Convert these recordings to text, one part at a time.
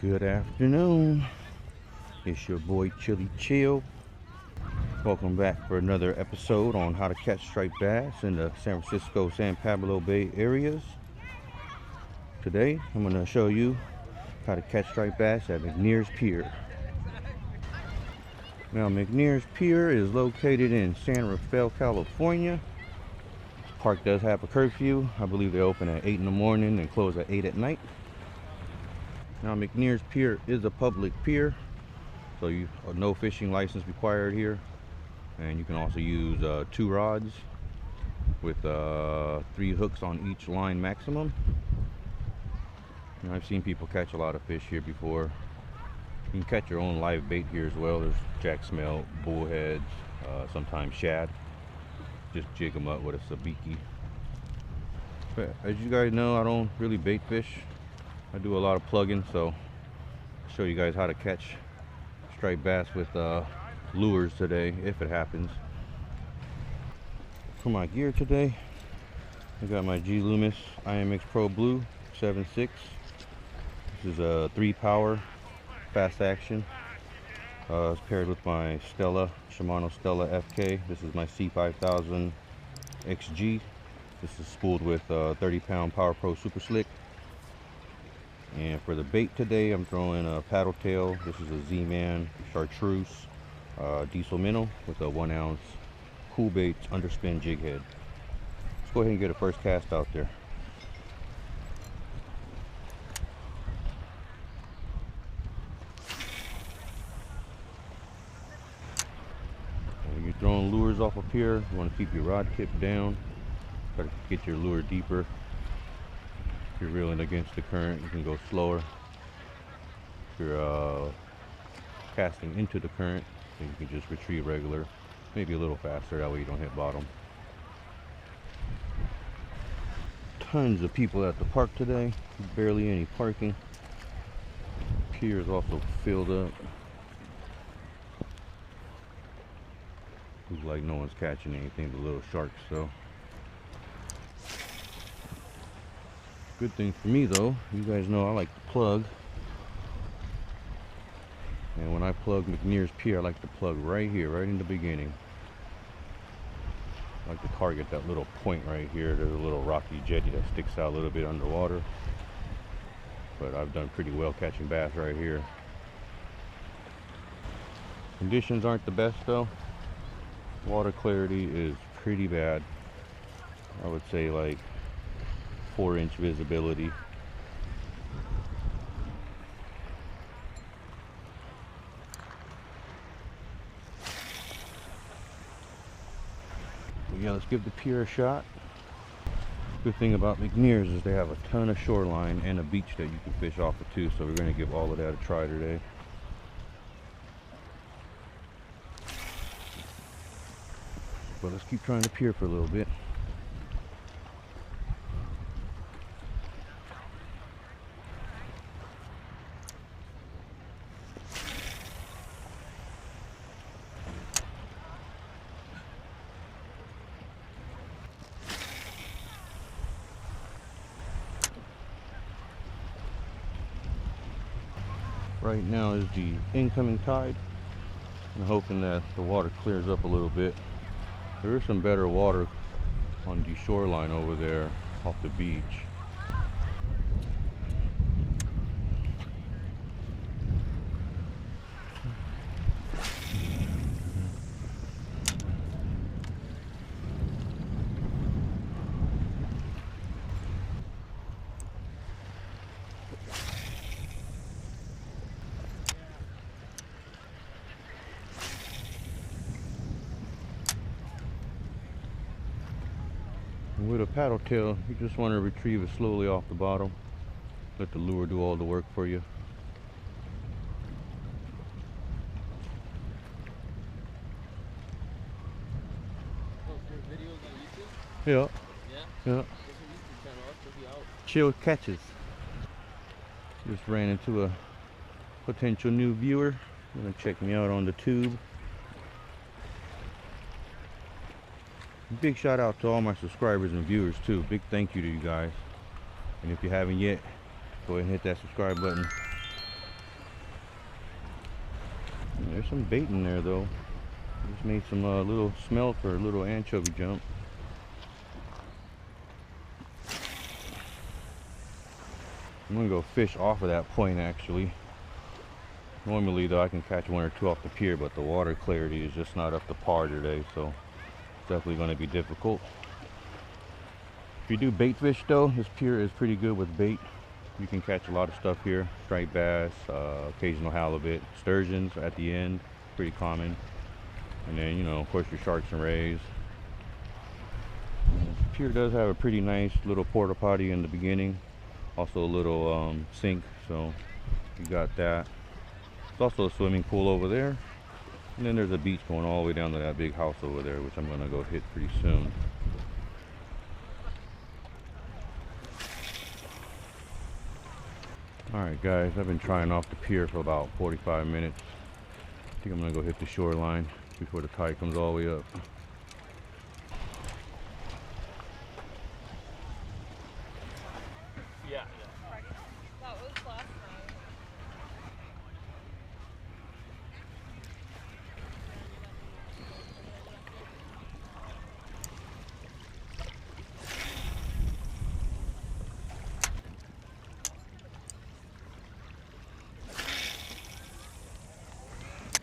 Good afternoon. It's your boy Chili Chill. Welcome back for another episode on how to catch striped bass in the San Francisco, San Pablo Bay areas. Today, I'm going to show you how to catch striped bass at McNears Pier. Now, McNears Pier is located in San Rafael, California. This park does have a curfew. I believe they open at 8 in the morning and close at 8 at night. Now, McNears Pier is a public pier, so no fishing license required here. And you can also use 2 rods with 3 hooks on each line maximum. And I've seen people catch a lot of fish here before. You can catch your own live bait here as well. There's jack smelt, bullheads, sometimes shad. Just jig them up with a sabiki. But as you guys know, I don't really bait fish. I do a lot of plugging, so I'll show you guys how to catch striped bass with lures today, if it happens. For my gear today, I got my GLoomis IMX Pro Blue 7.6. This is a 3-power fast action. It's paired with my Stella, Shimano Stella FK. This is my C5000 XG. This is spooled with 30-pound Power Pro Super Slick. And for the bait today, I'm throwing a paddletail. This is a Zman chartreuse diesel minnow with a 1-ounce cool bait underspin jighead. Let's go ahead and get a first cast out there. When you're throwing lures off a pier, you want to keep your rod tip down. Try to get your lure deeper. If you're reeling against the current, you can go slower. If you're casting into the current, then you can just retrieve regular, maybe a little faster, that way you don't hit bottom. Tons of people at the park today, barely any parking. Pier is also filled up. Looks like no one's catching anything but little sharks, so. Good thing for me though, you guys know I like to plug. And when I plug McNears Pier, I like to plug right here, right in the beginning. I like to target that little point right here. There's a little rocky jetty that sticks out a little bit underwater. But I've done pretty well catching bass right here. Conditions aren't the best though. Water clarity is pretty bad. I would say like 4-inch visibility. But yeah, let's give the pier a shot. Good thing about McNears is they have a ton of shoreline and a beach that you can fish off of too, so we're going to give all of that a try today. But let's keep trying the pier for a little bit. Right now is the incoming tide. I'm hoping that the water clears up a little bit. There is some better water on the shoreline over there off the beach. With a paddle tail, you just want to retrieve it slowly off the bottom. Let the lure do all the work for you. Yeah. Yeah. Chill catches. Just ran into a potential new viewer. Gonna check me out on the tube. Big shout out to all my subscribers and viewers too. Big thank you to you guys. And if you haven't yet, go ahead and hit that subscribe button. There's some bait in there though. Just made some little smelt or little anchovy jump. I'm gonna go fish off of that point actually. Normally though I can catch one or two off the pier, but the water clarity is just not up to par today, so it's definitely going to be difficult. If you do bait fish though, this pier is pretty good with bait. You can catch a lot of stuff here. Striped bass, occasional halibut, sturgeons at the end, pretty common. And then, you know, of course your sharks and rays. This pier does have a pretty nice little porta potty in the beginning. Also a little sink, so you got that. There's also a swimming pool over there. And then there's a beach going all the way down to that big house over there, which I'm going to go hit pretty soon. Alright guys, I've been trying off the pier for about 45 minutes. I think I'm going to go hit the shoreline before the tide comes all the way up.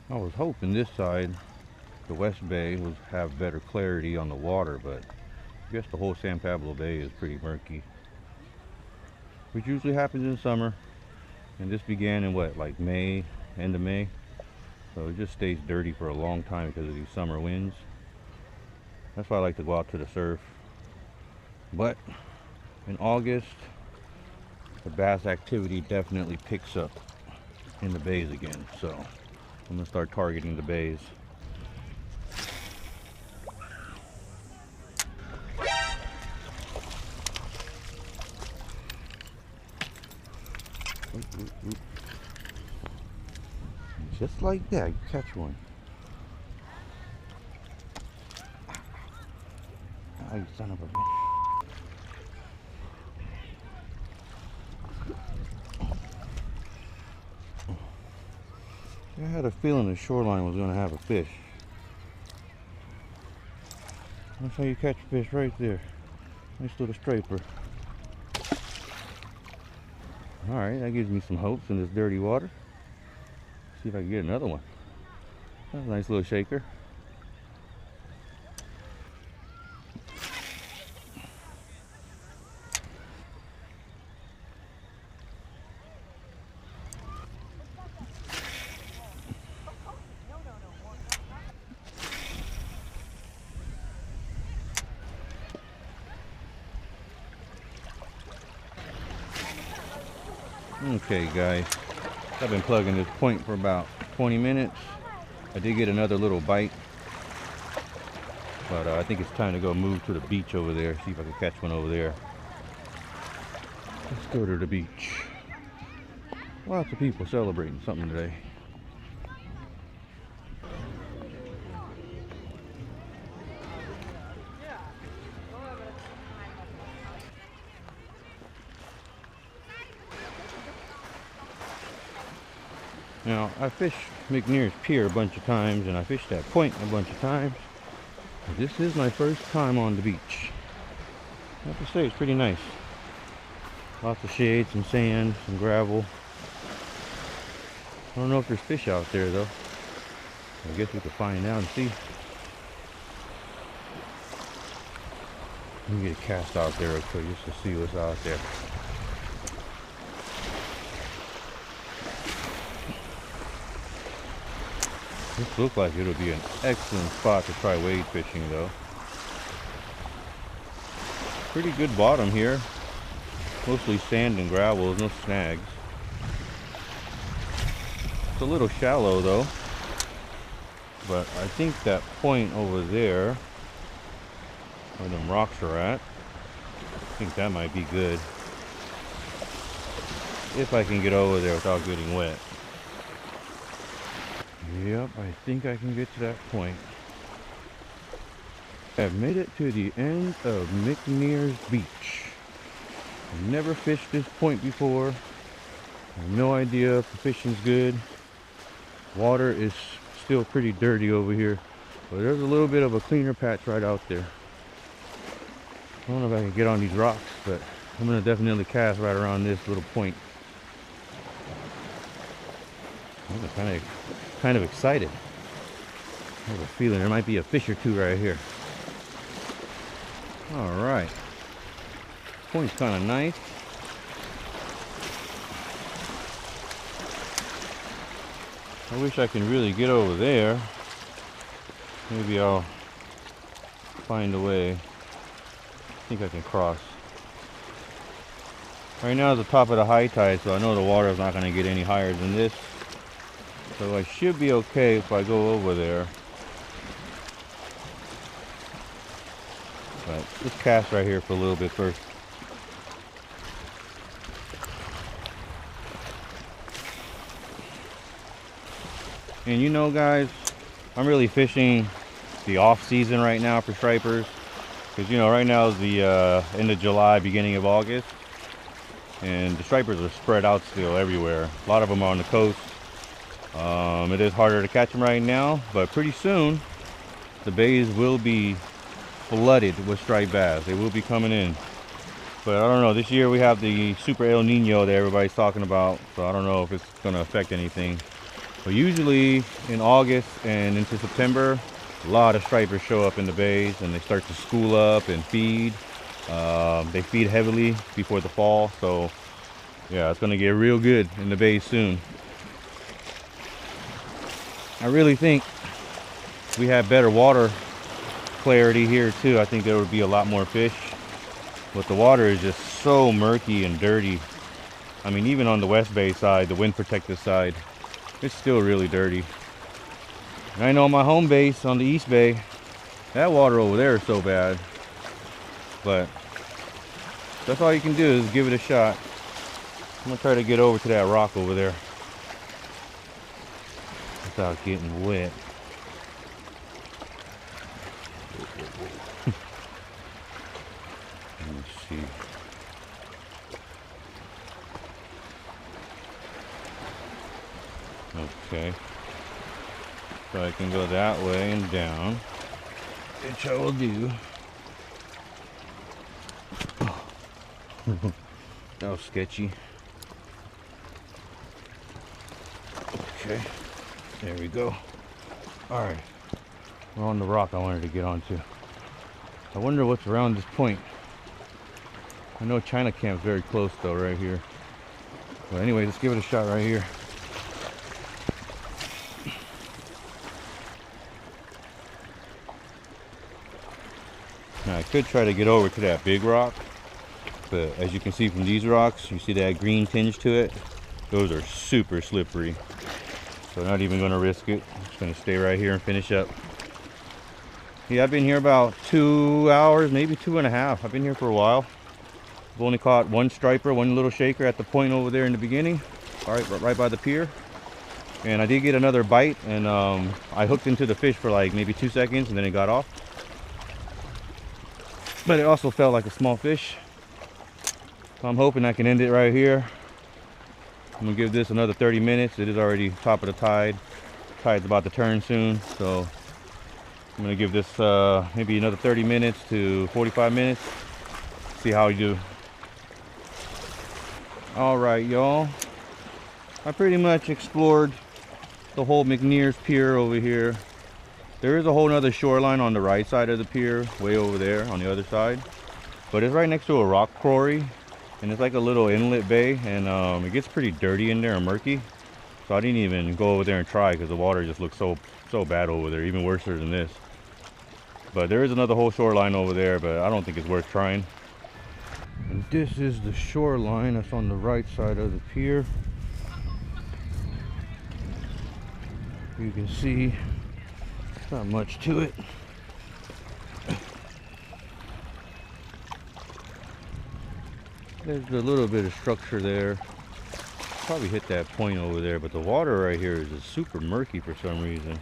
I was hoping this side, the West Bay, would have better clarity on the water, but I guess the whole San Pablo Bay is pretty murky. Which usually happens in summer, and this began in what, like May, end of May? So it just stays dirty for a long time because of these summer winds. That's why I like to go out to the surf. But in August, the bass activity definitely picks up in the bays again, so I'm gonna start targeting the bays. Oop. Just like that, you catch one. Oh, you son of a bitch. I had a feeling the shoreline was going to have a fish. That's how you catch a fish right there. Nice little striper. Alright, that gives me some hopes in this dirty water. See if I can get another one. That's a nice little shaker. Okay guys, I've been plugging this point for about 20 minutes. I did get another little bite, but I think it's time to go move to the beach over there, see if I can catch one over there. Let's go to the beach. Lots of people celebrating something today. Now, I fished McNears Pier a bunch of times, and I fished that point a bunch of times. But this is my first time on the beach. I have to say, it's pretty nice. Lots of shade, some sand, some gravel. I don't know if there's fish out there, though. I guess we could find out and see. Let me get a cast out there real quick just to see what's out there. This looks like it'll be an excellent spot to try wade fishing though. Pretty good bottom here. Mostly sand and gravel, no snags. It's a little shallow though. But I think that point over there, where them rocks are at, I think that might be good. If I can get over there without getting wet. Yep, I think I can get to that point. I've made it to the end of McNears Beach. I've never fished this point before. I have no idea if the fishing's good. Water is still pretty dirty over here, but there's a little bit of a cleaner patch right out there. I don't know if I can get on these rocks, but I'm gonna definitely cast right around this little point. I'm kind of excited. I have a feeling there might be a fish or two right here. All right, point's kind of nice. I wish I can really get over there. Maybe I'll find a way. I think I can cross. Right now is the top of the high tide, so I know the water is not going to get any higher than this. So I should be okay if I go over there. But let's cast right here for a little bit first. And you know, guys, I'm really fishing the off season right now for stripers, because you know right now is the end of July, beginning of August, and the stripers are spread out still everywhere. A lot of them are on the coast. It is harder to catch them right now, but pretty soon the bays will be flooded with striped bass. They will be coming in. But I don't know, this year we have the super El Nino that everybody's talking about, so I don't know if it's going to affect anything. But usually in August and into September, a lot of stripers show up in the bays and they start to school up and feed. They feed heavily before the fall, so yeah, it's going to get real good in the bays soon. I really think we have better water clarity here too. I think there would be a lot more fish, but the water is just so murky and dirty. I mean, even on the West Bay side, the wind protected side, it's still really dirty. And I know my home base on the East Bay, that water over there is so bad, but that's all you can do is give it a shot. I'm gonna try to get over to that rock over there without getting wet. Let me see. Okay. So I can go that way and down, which I will do. That was sketchy. Okay. There we go. Alright. We're on the rock I wanted to get onto. I wonder what's around this point. I know China Camp's very close though, right here. But anyway, let's give it a shot right here. Now I could try to get over to that big rock, but as you can see from these rocks, you see that green tinge to it? Those are super slippery. So I'm not even going to risk it. I'm just going to stay right here and finish up. Yeah, I've been here about 2 hours, maybe 2.5. I've been here for a while. I've only caught one striper, one little shaker at the point over there in the beginning, right by the pier. And I did get another bite, and I hooked into the fish for like maybe 2 seconds, and then it got off. But it also felt like a small fish. So I'm hoping I can end it right here. I'm gonna give this another 30 minutes. It is already top of the tide. Tide's about to turn soon, so I'm gonna give this maybe another 30 minutes to 45 minutes. See how we do. All right, y'all. I pretty much explored the whole McNears Pier over here. There is a whole nother shoreline on the right side of the pier, way over there on the other side. But it's right next to a rock quarry. And it's like a little inlet bay, and it gets pretty dirty in there and murky. So I didn't even go over there and try because the water just looks so bad over there, even worse than this. But there is another whole shoreline over there, but I don't think it's worth trying. And this is the shoreline that's on the right side of the pier. You can see not much to it. There's a little bit of structure there. Probably hit that point over there, but the water right here is just super murky for some reason.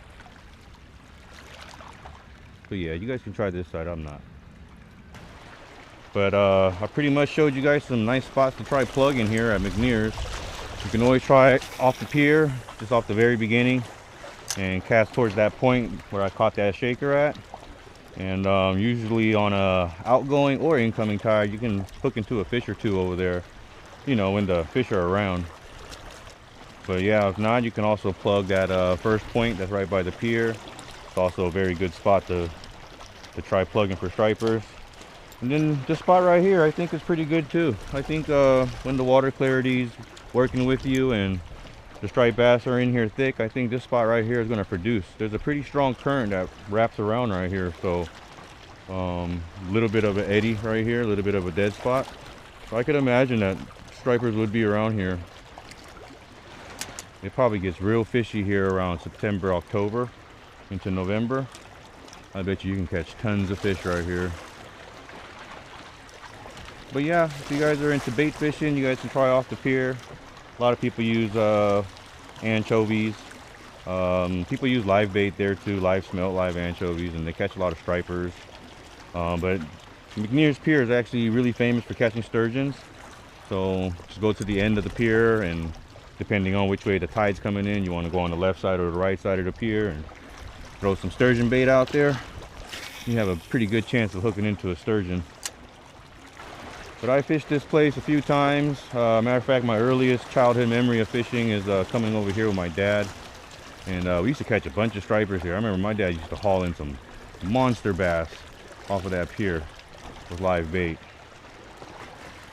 So yeah, you guys can try this side, I'm not. But I pretty much showed you guys some nice spots to try plugging here at McNears. You can always try it off the pier, just off the very beginning. and cast towards that point where I caught that shaker at. And usually on a outgoing or incoming tide, you can hook into a fish or two over there, you know, when the fish are around. But yeah, if not, you can also plug that first point that's right by the pier. It's also a very good spot to try plugging for stripers. And then this spot right here, I think is pretty good too. I think when the water clarity's working with you and the striped bass are in here thick, I think this spot right here is going to produce. There's a pretty strong current that wraps around right here, so a little bit of an eddy right here, a little bit of a dead spot. So I could imagine that stripers would be around here. It probably gets real fishy here around September, October into November. I bet you can catch tons of fish right here. But yeah, if you guys are into bait fishing, you guys can try off the pier. A lot of people use anchovies. People use live bait there too, live smelt, live anchovies, and they catch a lot of stripers. But McNears Pier is actually really famous for catching sturgeons. So just go to the end of the pier, and depending on which way the tide's coming in, you want to go on the left side or the right side of the pier and throw some sturgeon bait out there. You have a pretty good chance of hooking into a sturgeon. But I fished this place a few times. Matter of fact, my earliest childhood memory of fishing is coming over here with my dad. And we used to catch a bunch of stripers here. I remember my dad used to haul in some monster bass off of that pier with live bait.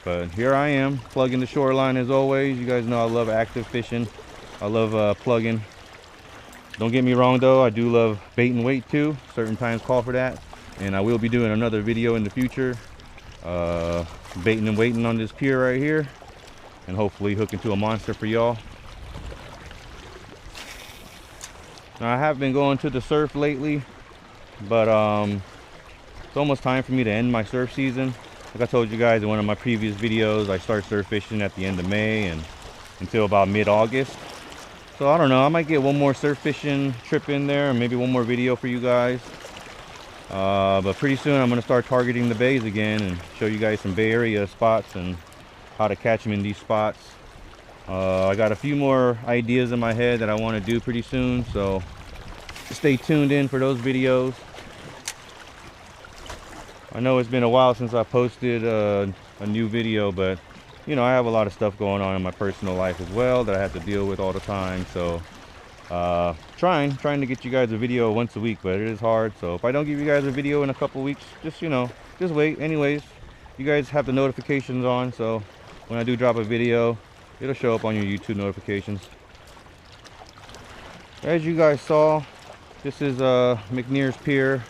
But here I am, plugging the shoreline as always. You guys know I love active fishing. I love plugging. Don't get me wrong though, I do love bait and weight too. Certain times call for that. And I will be doing another video in the future. Baiting and waiting on this pier right here, and hopefully hooking to a monster for y'all. Now I have been going to the surf lately, but it's almost time for me to end my surf season. Like I told you guys in one of my previous videos, I start surf fishing at the end of May and until about mid-August. So I don't know, I might get one more surf fishing trip in there and maybe one more video for you guys. But pretty soon I'm going to start targeting the bays again and show you guys some Bay Area spots and how to catch them in these spots. I got a few more ideas in my head that I want to do pretty soon, so stay tuned in for those videos. I know it's been a while since I posted a new video, but you know, I have a lot of stuff going on in my personal life as well that I have to deal with all the time, so trying to get you guys a video once a week, but it is hard. So if I don't give you guys a video in a couple weeks, just, you know, just wait. Anyways, you guys have the notifications on, so when I do drop a video, it'll show up on your YouTube notifications. As you guys saw, this is McNears Pier.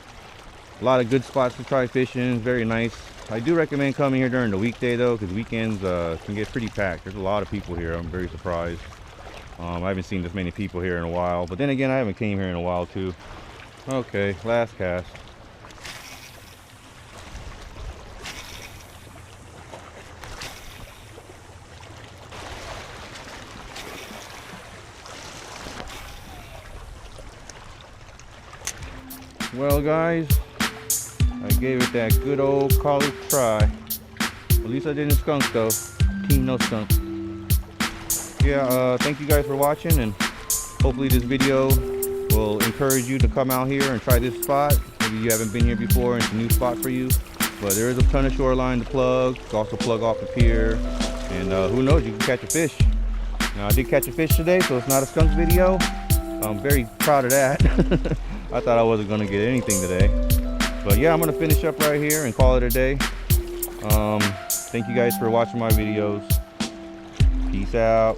A lot of good spots to try fishing. Very nice. I do recommend coming here during the weekday though, because weekends can get pretty packed. There's a lot of people here. I'm very surprised. I haven't seen this many people here in a while, but then again, I haven't came here in a while too. Okay, last cast. Well guys, I gave it that good old college try. At least I didn't skunk though. Team no skunk. Yeah, thank you guys for watching, and hopefully this video will encourage you to come out here and try this spot. Maybe you haven't been here before and it's a new spot for you, but there is a ton of shoreline to plug. You can also plug off the pier, and who knows, you can catch a fish. Now I did catch a fish today, so it's not a skunk video. I'm very proud of that. I thought I wasn't going to get anything today, but yeah, I'm going to finish up right here and call it a day. Thank you guys for watching my videos. Peace out.